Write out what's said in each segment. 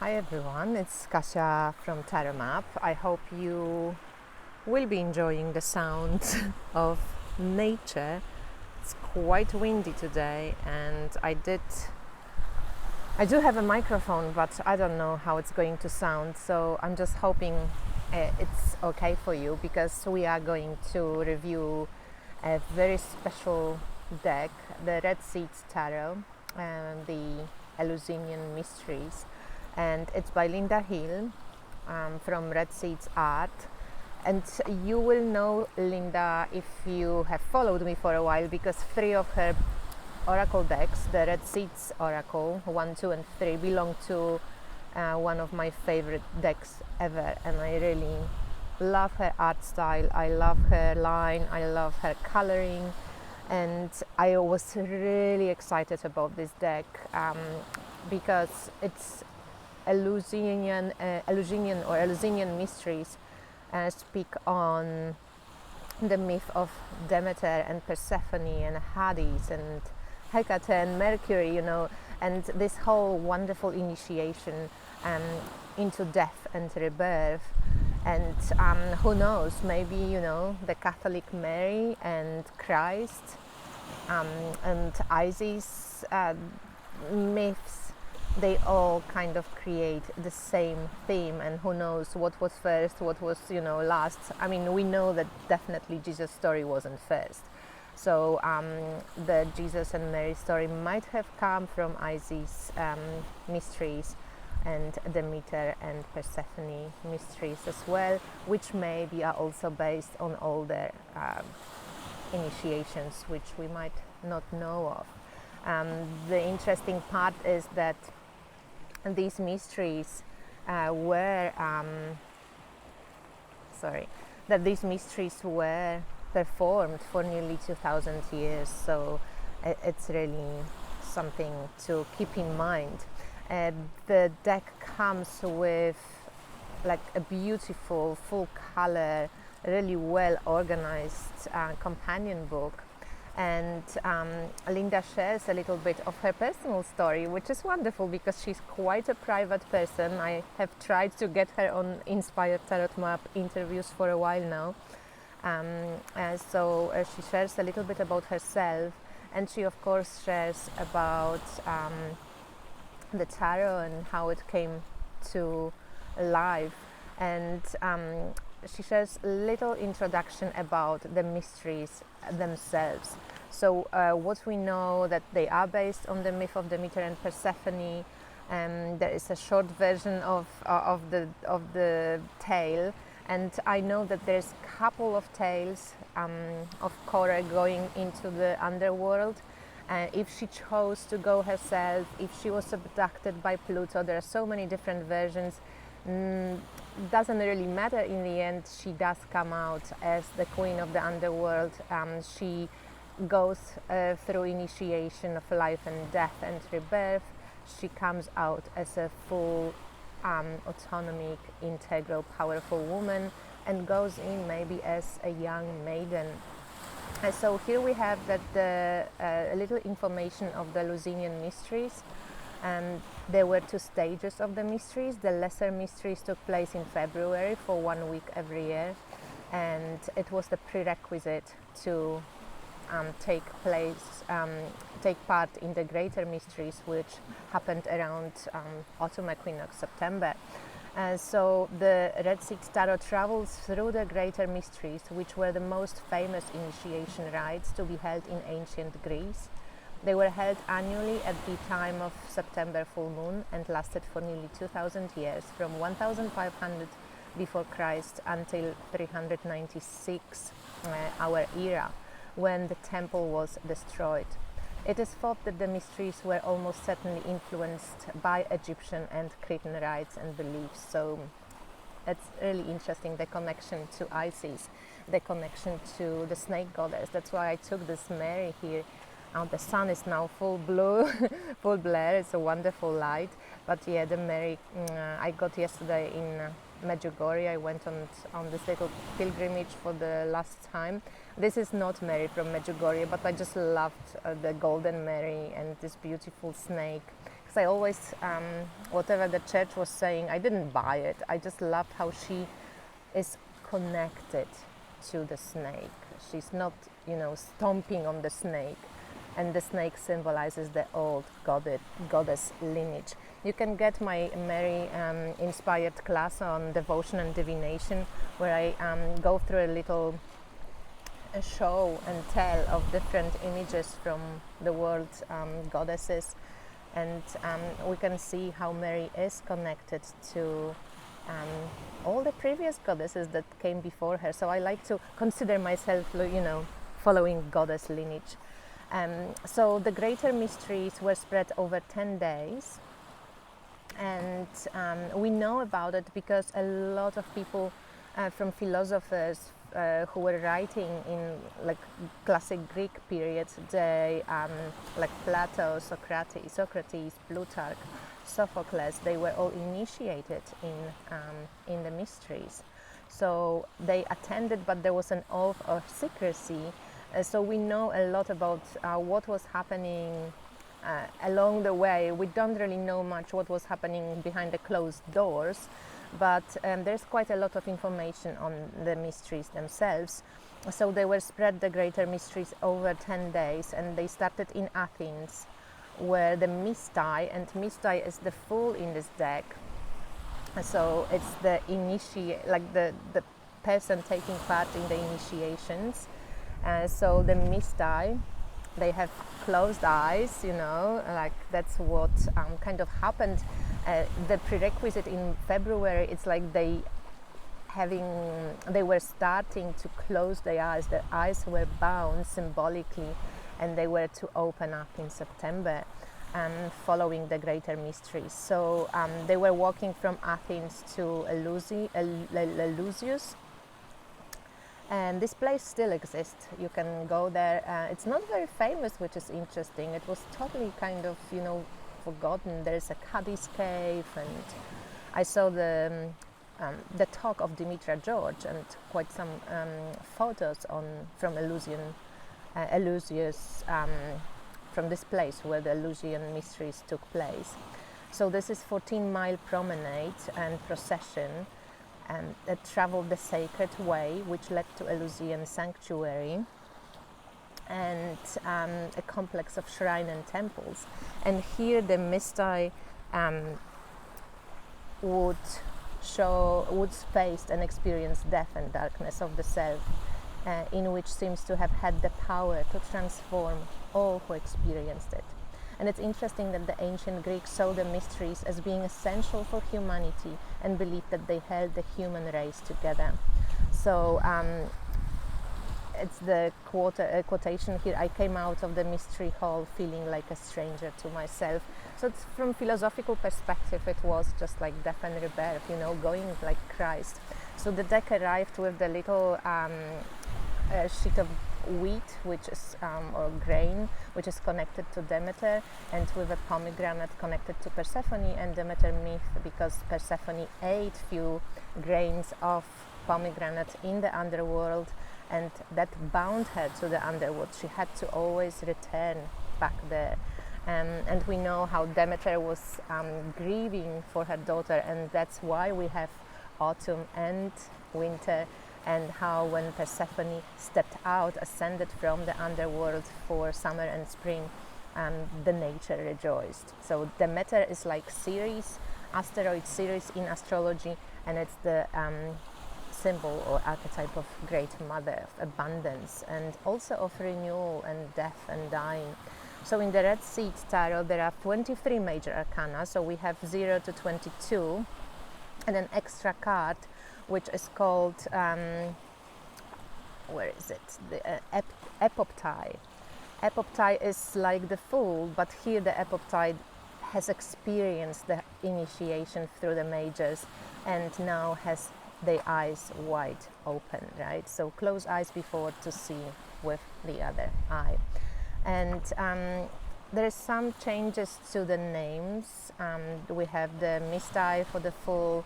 Hi everyone, it's Kasia from Tarot Map. I hope you will be enjoying the sound of nature. It's quite windy today and I do have a microphone, but I don't know how it's going to sound, so I'm just hoping it's okay for you, because we are going to review a very special deck, the Red Seeds Tarot, the Eleusinian Mysteries, and it's by Linda Hill from Red Seeds Art. And you will know Linda if you have followed me for a while, because 3 of her oracle decks, the Red Seeds Oracle 1, 2 and 3, belong to one of my favorite decks ever, and I really love her art style, I love her line, I love her coloring, and I was really excited about this deck because it's Eleusinian Mysteries speak on the myth of Demeter and Persephone and Hades and Hecate and Mercury, and this whole wonderful initiation into death and rebirth. And who knows, maybe, the Catholic Mary and Christ and Isis myths, they all kind of create the same theme, and who knows what was first, what was last. I mean, we know that definitely Jesus' story wasn't first, so the Jesus and Mary story might have come from Isis mysteries and Demeter and Persephone mysteries as well, which maybe are also based on older initiations which we might not know of. The interesting part is that these mysteries were performed for nearly 2000 years, so it's really something to keep in mind. The deck comes with like a beautiful, full color, really well organized companion book. And Linda shares a little bit of her personal story, which is wonderful because she's quite a private person. I have tried to get her on Inspired Tarot Map interviews for a while now. So she shares a little bit about herself, and she of course shares about the tarot and how it came to life. And she shares a little introduction about the mysteries themselves. So what we know, that they are based on the myth of Demeter and Persephone. There is a short version of the tale, and I know that there's a couple of tales of Cora going into the underworld. If she chose to go herself, if she was abducted by Pluto, there are so many different versions. Doesn't really matter in the end. She does come out as the queen of the underworld. She goes through initiation of life and death and rebirth. She comes out as a full autonomic, integral, powerful woman, and goes in maybe as a young maiden. So here we have that a little information of the Eleusinian mysteries. There were 2 stages of the mysteries. The lesser mysteries took place in February for 1 week every year, and it was the prerequisite to take part in the greater mysteries, which happened around autumn equinox, September. So the Red Seeds Tarot travels through the greater mysteries, which were the most famous initiation rites to be held in ancient Greece. They were held annually at the time of September full moon and lasted for nearly 2000 years, from 1500 before Christ until 396 our era, when the temple was destroyed. It is thought that the mysteries were almost certainly influenced by Egyptian and Cretan rites and beliefs. So it's really interesting, the connection to Isis, the connection to the snake goddess. That's why I took this Mary here. The sun is now full blue, full glare. It's a wonderful light. But yeah, the Mary I got yesterday in Medjugorje. I went on this little pilgrimage for the last time. This is not Mary from Medjugorje, but I just loved the Golden Mary and this beautiful snake. because I always, whatever the church was saying, I didn't buy it. I just loved how she is connected to the snake. She's not, stomping on the snake, and the snake symbolizes the old goddess lineage. You can get my Mary inspired class on devotion and divination, where I go through a little show and tell of different images from the world goddesses, and we can see how Mary is connected to all the previous goddesses that came before her. So I like to consider myself, following goddess lineage. So the greater mysteries were spread over 10 days, and we know about it because a lot of people from philosophers who were writing in like classic Greek periods, they like Plato, Socrates, Plutarch, Sophocles, they were all initiated in the mysteries. So they attended, but there was an oath of secrecy. So we know a lot about what was happening along the way. We don't really know much what was happening behind the closed doors, but there's quite a lot of information on the mysteries themselves. So they were spread, the greater mysteries, over 10 days, and they started in Athens, where the Mysti, and Mysti is the fool in this deck. So it's the the person taking part in the initiations. So the Mysti, they have closed eyes, like that's what kind of happened. The prerequisite in February, it's like they were starting to close their eyes were bound symbolically, and they were to open up in September, following the greater mysteries. So they were walking from Athens to Eleusis, and this place still exists. You can go there. It's not very famous, which is interesting. It was totally kind of, forgotten. There's a Cadiz cave, and I saw the talk of Dimitra George and quite some photos from Eleusis, from this place where the Eleusinian mysteries took place. So this is 14-mile promenade and procession that traveled the sacred way, which led to Eleusinian sanctuary and a complex of shrine and temples. And here the Mysti would face and experience death and darkness of the self, in which seems to have had the power to transform all who experienced it. And it's interesting that the ancient Greeks saw the mysteries as being essential for humanity and believed that they held the human race together. So it's the quotation here: I came out of the mystery hall feeling like a stranger to myself. So it's, from philosophical perspective, it was just like death and rebirth, going like Christ. So the deck arrived with the little sheet of wheat, which is or grain, which is connected to Demeter, and with a pomegranate connected to Persephone and Demeter myth, because Persephone ate few grains of pomegranate in the underworld, and that bound her to the underworld. She had to always return back there. And we know how Demeter was grieving for her daughter, and that's why we have autumn and winter, and how when Persephone stepped out, ascended from the underworld for summer and spring, the nature rejoiced. So Demeter is like Ceres, asteroid Ceres in astrology, and it's the symbol or archetype of Great Mother, of abundance, and also of renewal and death and dying. So in the Red Seed Tarot there are 23 major arcana, so we have 0 to 22, and an extra card which is called, where is it? The Epoptide. Epoptide is like the Fool, but here the Epoptide has experienced the initiation through the majors and now has the eyes wide open, right? So close eyes before to see with the other eye. And there is some changes to the names. We have the Mysti for the Fool,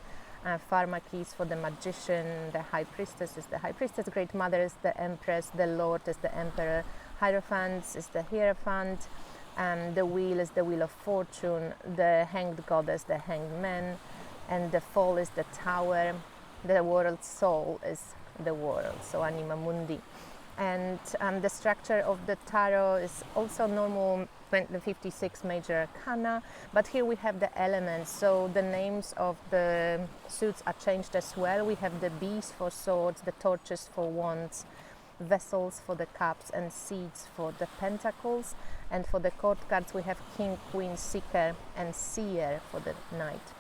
Pharmakis for the Magician, the High Priestess is the High Priestess, Great Mother is the Empress, the Lord is the Emperor, Hierophant is the Hierophant, The wheel is the wheel of fortune, the hanged goddess, the hanged man, and the fall is the tower. The world soul is the world, so anima mundi. And the structure of the tarot is also normal, the 56 major arcana, but here we have the elements, so the names of the suits are changed as well. We have the bees for swords, the torches for wands, vessels for the cups, and seeds for the pentacles. And for the court cards we have king, queen, seeker, and seer for the knight.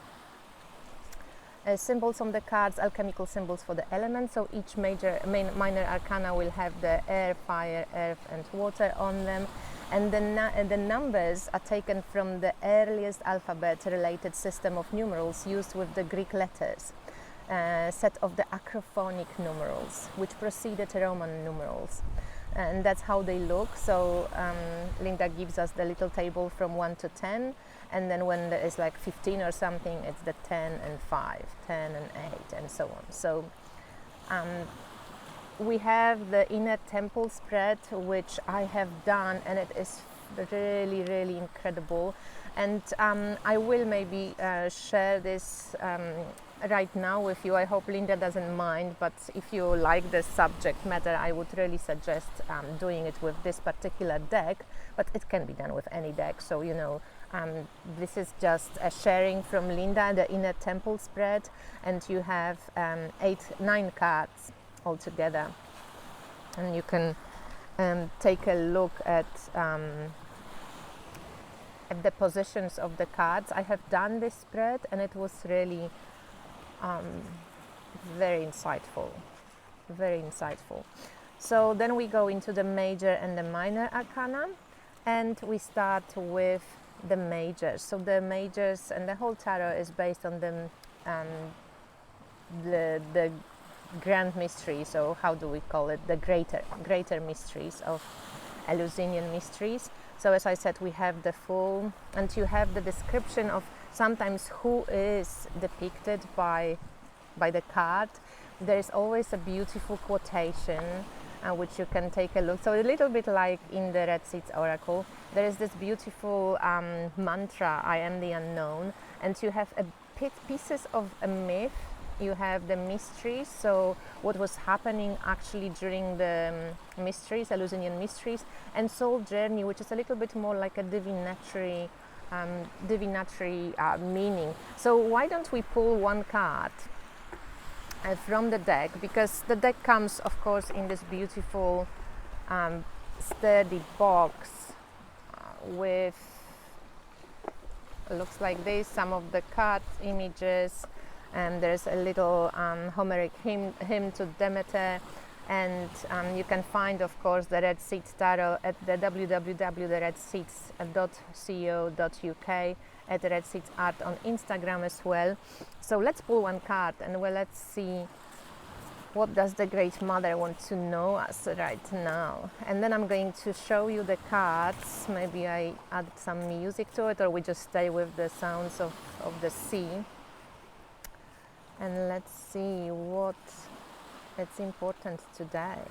Symbols on the cards, alchemical symbols for the elements, so each minor arcana will have the air, fire, earth and water on them, and the numbers are taken from the earliest alphabet related system of numerals used with the Greek letters, set of the acrophonic numerals which preceded Roman numerals, and that's how they look. So Linda gives us the little table from 1 to 10, and then when there is like 15 or something, it's the 10 and 5, 10 and 8, and so on. So we have the inner temple spread, which I have done, and it is really, really incredible. And I will maybe share this right now with you. I hope Linda doesn't mind, but if you like the subject matter, I would really suggest doing it with this particular deck, but it can be done with any deck. So, you know, this is just a sharing from Linda, the inner temple spread, and you have 9 cards altogether, and you can take a look at the positions of the cards. I have done this spread, and it was really very insightful, very insightful. So then we go into the major and the minor arcana, and we start with the majors. So the majors and the whole tarot is based on the grand mystery. So how do we call it? The greater mysteries of Eleusinian mysteries. So as I said, we have the full, and you have the description of sometimes who is depicted by the card. There is always a beautiful quotation which you can take a look. So a little bit like in the Red Seeds Oracle, there is this beautiful mantra, I am the unknown, and you have pieces of a myth. You have the mysteries, so what was happening actually during the mysteries, Eleusinian mysteries, and soul journey, which is a little bit more like a divinatory meaning. So why don't we pull one card from the deck, because the deck comes of course in this beautiful sturdy box with looks like this, some of the card images, and there's a little Homeric hymn to Demeter, and you can find of course the Red Seeds Tarot at the www.theredseeds.co.uk, at Red Seeds Art on Instagram as well. So let's pull one card, and well, let's see what does the Great Mother want to know us right now. And then I'm going to show you the cards. Maybe I add some music to it, or we just stay with the sounds of the sea. And let's see what it's important today.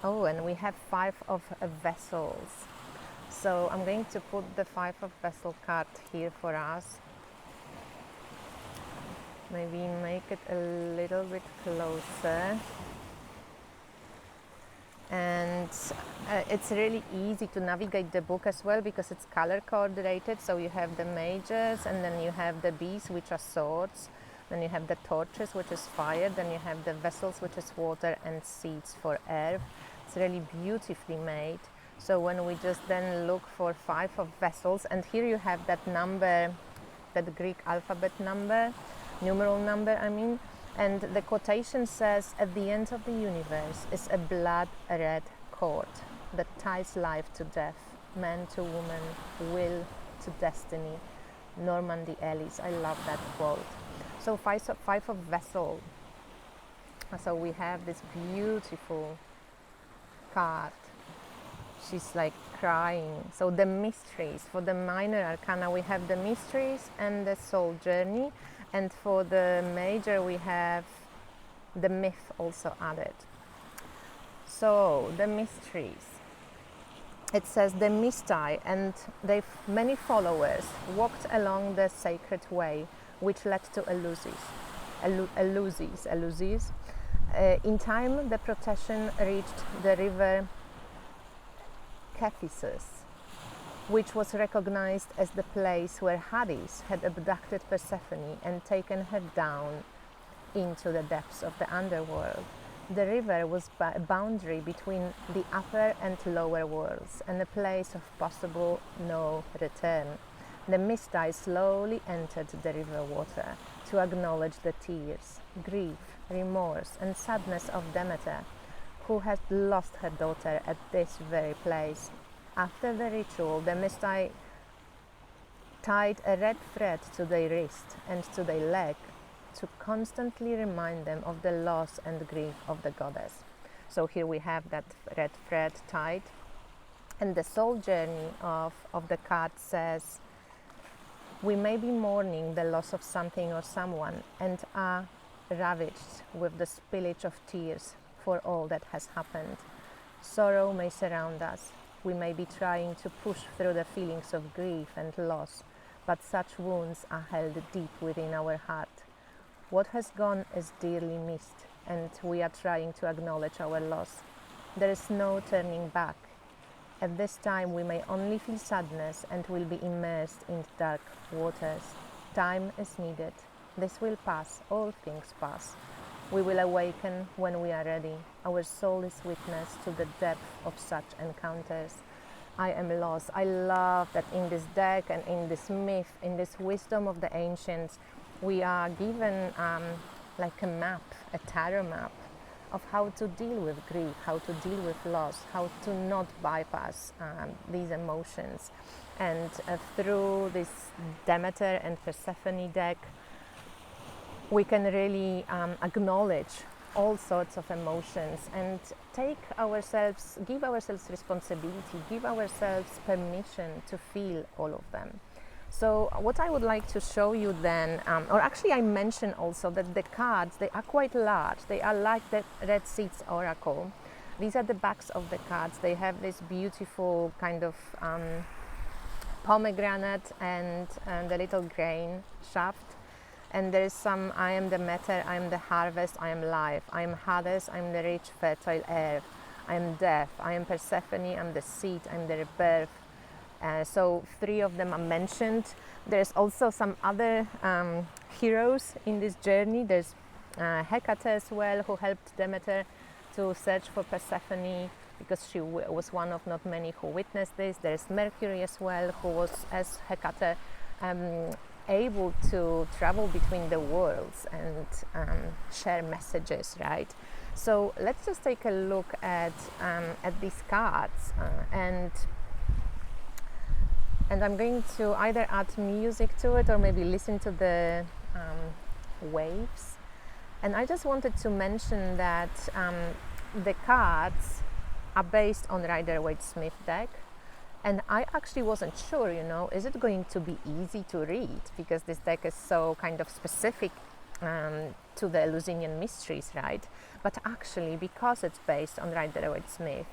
Oh, and we have 5 of vessels. So I'm going to put the 5 of vessel card here for us. Maybe make it a little bit closer. And it's really easy to navigate the book as well, because it's color coordinated. So you have the majors, and then you have the bees, which are swords. Then you have the torches, which is fire. Then you have the vessels, which is water, and seeds for earth. It's really beautifully made. So when we just then look for 5 of vessels, and here you have that number, that Greek alphabet number, numeral number I mean, and the quotation says, at the end of the universe is a blood-red cord that ties life to death, man to woman, will to destiny. Normandy Ellis. I love that quote. So 5 of vessel. So we have this beautiful card. She's like crying. So the mysteries. For the minor arcana we have the mysteries and the soul journey, and for the major we have the myth also added. So the mysteries. it says the Mistai and their many followers walked along the sacred way which led to Eleusis. In time, the procession reached the river Cephisus, which was recognized as the place where Hades had abducted Persephone and taken her down into the depths of the underworld. The river was a boundary between the upper and lower worlds and a place of possible no return. The Mistai slowly entered the river water to acknowledge the tears, grief, remorse and sadness of Demeter, who had lost her daughter at this very place. After the ritual, the Mistai tied a red thread to their wrist and to their leg to constantly remind them of the loss and grief of the goddess. So here we have that red thread tied, and the soul journey of the card says, we may be mourning the loss of something or someone and are ravaged with the spillage of tears for all that has happened. Sorrow may surround us. We may be trying to push through the feelings of grief and loss, but such wounds are held deep within our heart. What has gone is dearly missed, and we are trying to acknowledge our loss. There is no turning back. At this time, we may only feel sadness and will be immersed in dark waters. Time is needed. This will pass. All things pass. We will awaken when we are ready. Our soul is witness to the depth of such encounters. I am lost. I love that in this deck and in this myth, in this wisdom of the ancients, we are given like a map, a tarot map of how to deal with grief, how to deal with loss, how to not bypass these emotions. And through this Demeter and Persephone deck, we can really acknowledge all sorts of emotions and give ourselves responsibility, give ourselves permission to feel all of them. So what I would like to show you then, or actually I mentioned also that the cards, they are quite large. They are like the Red Seeds Oracle. These are the backs of the cards. They have this beautiful kind of pomegranate and the little grain shaft. And there is some, I am the matter, I am the harvest, I am life, I am Hades, I am the rich, fertile earth, I am death, I am Persephone, I am the seed, I am the rebirth. So 3 of them are mentioned. There's also some other heroes in this journey. There's Hecate as well, who helped Demeter to search for Persephone because she was one of not many who witnessed this. There's Mercury as well, who was, as Hecate, able to travel between the worlds and share messages, right? So let's just take a look at these cards and I'm going to either add music to it or maybe listen to the waves. And I just wanted to mention that the cards are based on Rider-Waite-Smith deck. And I actually wasn't sure, is it going to be easy to read? Because this deck is so kind of specific to the Eleusinian mysteries, right? But actually, because it's based on Rider-Waite-Smith,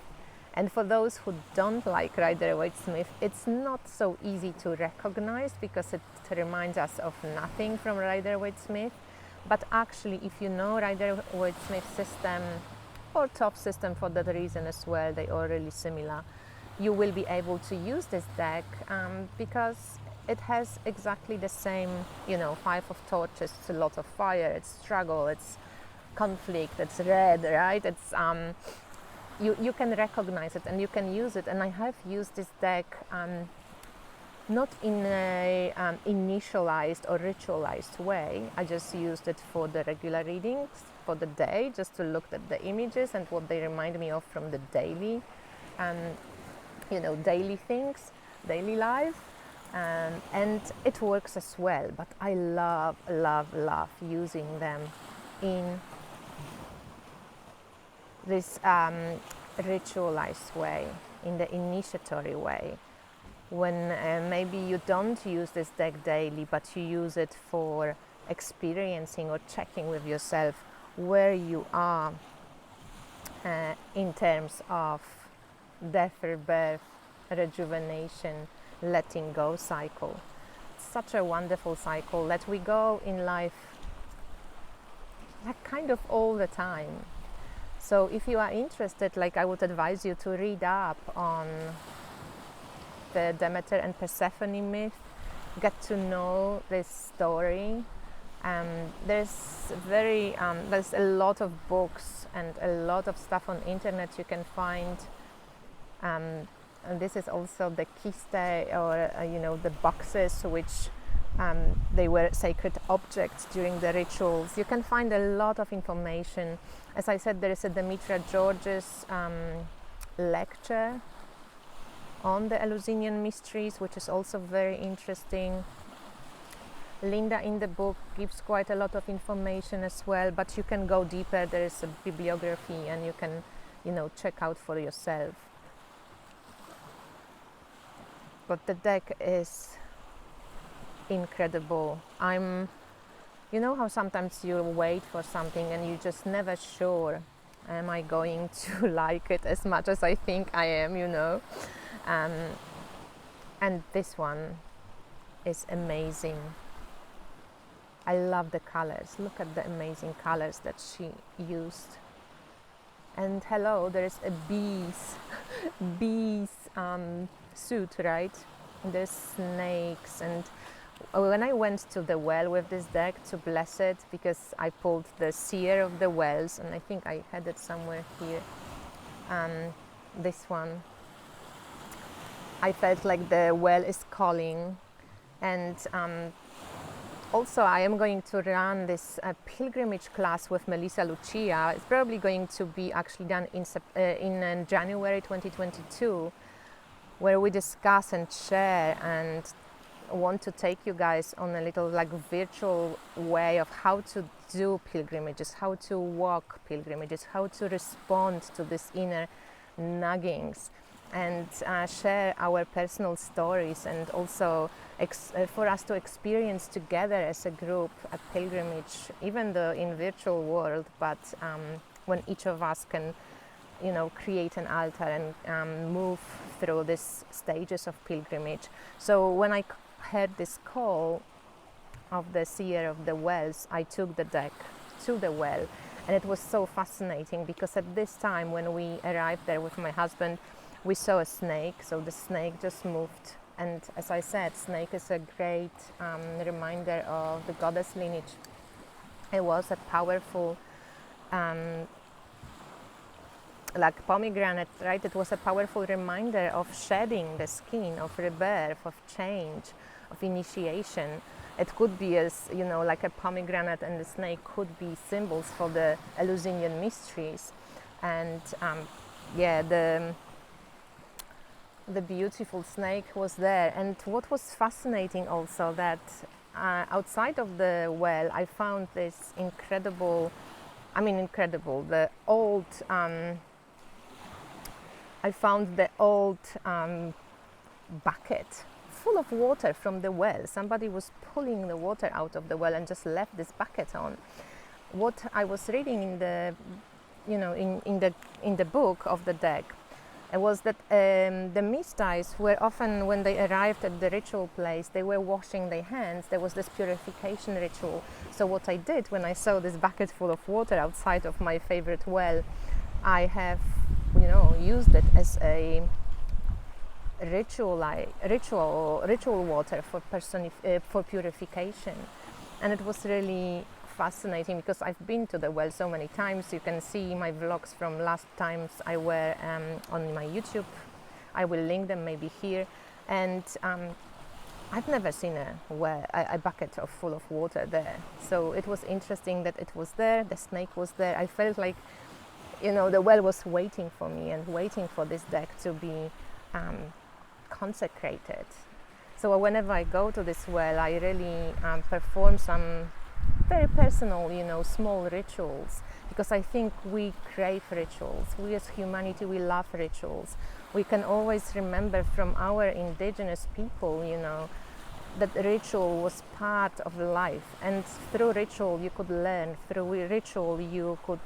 and for those who don't like Rider-Waite-Smith, it's not so easy to recognize because it reminds us of nothing from Rider-Waite-Smith. But actually, if you know Rider-Waite-Smith system or Top system for that reason as well, they are really similar. You will be able to use this deck because it has exactly the same, 5 of torches, it's a lot of fire, it's struggle, it's conflict, it's red, right? It's you can recognize it and you can use it. And I have used this deck not in a initialized or ritualized way. I just used it for the regular readings for the day, just to look at the images and what they remind me of from the daily daily things, daily life, and it works as well. But I love using them in this ritualized way, in the initiatory way, when maybe you don't use this deck daily, but you use it for experiencing or checking with yourself where you are in terms of death, rebirth, rejuvenation, letting go cycle. It's such a wonderful cycle that we go in life like kind of all the time. So if you are interested, like I would advise you to read up on the Demeter and Persephone myth, get to know this story. There's a lot of books and a lot of stuff on internet you can find. And this is also the kiste, or the boxes which they were sacred objects during the rituals. You can find a lot of information. As I said, there is a Demetra Georges lecture on the Eleusinian mysteries, which is also very interesting. Linda in the book gives quite a lot of information as well, but you can go deeper. There is a bibliography and you can, check out for yourself. But the deck is incredible. You know how sometimes you wait for something and you're just never sure, am I going to like it as much as I think I am, and this one is amazing. I love the colors. Look at the amazing colors that she used. And hello, there is a bees suit, right? There's snakes. And when I went to the well with this deck to bless it, because I pulled the Seer of the Wells, and I think I had it somewhere here, this one, I felt like the well is calling. And also I am going to run this pilgrimage class with Melissa Lucia. It's probably going to be actually done in January 2022, where we discuss and share and want to take you guys on a little virtual way of how to do pilgrimages, how to walk pilgrimages, how to respond to these inner naggings, and share our personal stories, and also for us to experience together as a group a pilgrimage, even though in virtual world, but when each of us can create an altar and move through these stages of pilgrimage. So when I heard this call of the Seer of the Wells, I took the deck to the well, and it was so fascinating because at this time when we arrived there with my husband, we saw a snake. So the snake just moved, and as I said, snake is a great reminder of the goddess lineage. It was a powerful like pomegranate, right? It was a powerful reminder of shedding the skin, of rebirth, of change, of initiation. It could be as, like a pomegranate, and the snake could be symbols for the Eleusinian mysteries. And the beautiful snake was there. And what was fascinating also, that outside of the well, I found this incredible, the old, I found the old bucket full of water from the well. Somebody was pulling the water out of the well and just left this bucket on. What I was reading in the, in the book of the deck, it was that the mystics were often, when they arrived at the ritual place, they were washing their hands. There was this purification ritual. So what I did when I saw this bucket full of water outside of my favorite well, I have, used it as a ritual water for purification. And it was really fascinating because I've been to the well so many times. You can see my vlogs from last times I were on my YouTube. I will link them maybe here. And I've never seen a bucket full of water there. So it was interesting that it was there. The snake was there. I felt like, the well was waiting for me and waiting for this deck to be consecrated. So whenever I go to this well, I really perform some very personal, small rituals, because I think we crave rituals. We as humanity, we love rituals. We can always remember from our indigenous people, that ritual was part of life, and through ritual you could learn, through ritual you could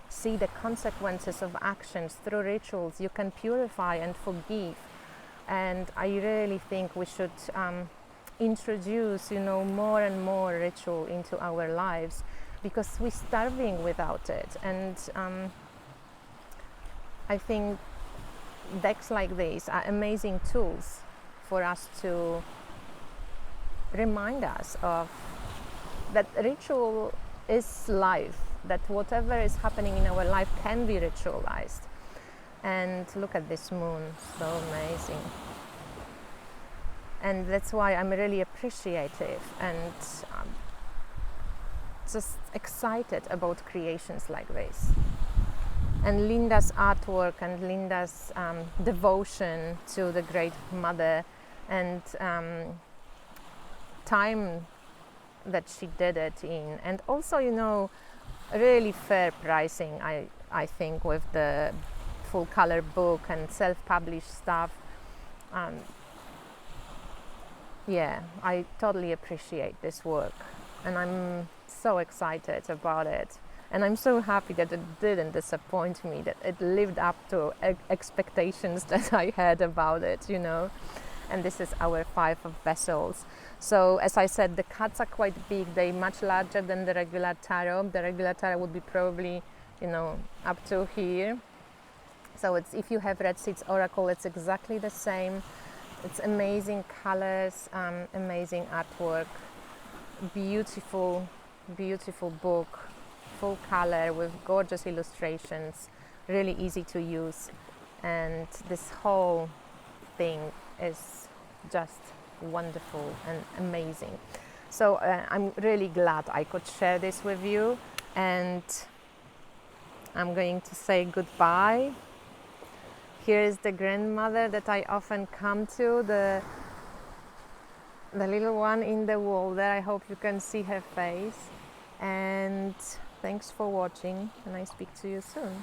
see the consequences of actions, through rituals you can purify and forgive. And I really think we should introduce, more and more ritual into our lives, because we're starving without it. And I think decks like these are amazing tools for us to remind us of that ritual is life, that whatever is happening in our life can be ritualized. And look at this moon, so amazing. And that's why I'm really appreciative and just excited about creations like this. And Linda's artwork and Linda's devotion to the Great Mother, and time that she did it in, and also, really fair pricing, I think, with the full color book and self-published stuff. Yeah, I totally appreciate this work, and I'm so excited about it. And I'm so happy that it didn't disappoint me, that it lived up to expectations that I had about it, And this is our 5 of vessels. So as I said, the cuts are quite big. They're much larger than the regular tarot. The regular tarot would be probably, up to here. So if you have Red Seeds Oracle, it's exactly the same. It's amazing colors, amazing artwork, beautiful, beautiful book, full color with gorgeous illustrations, really easy to use. And this whole thing is just wonderful and amazing. So I'm really glad I could share this with you, and I'm going to say goodbye. Here is the grandmother that I often come to, the little one in the wall there. I hope you can see her face. And thanks for watching, and I speak to you soon.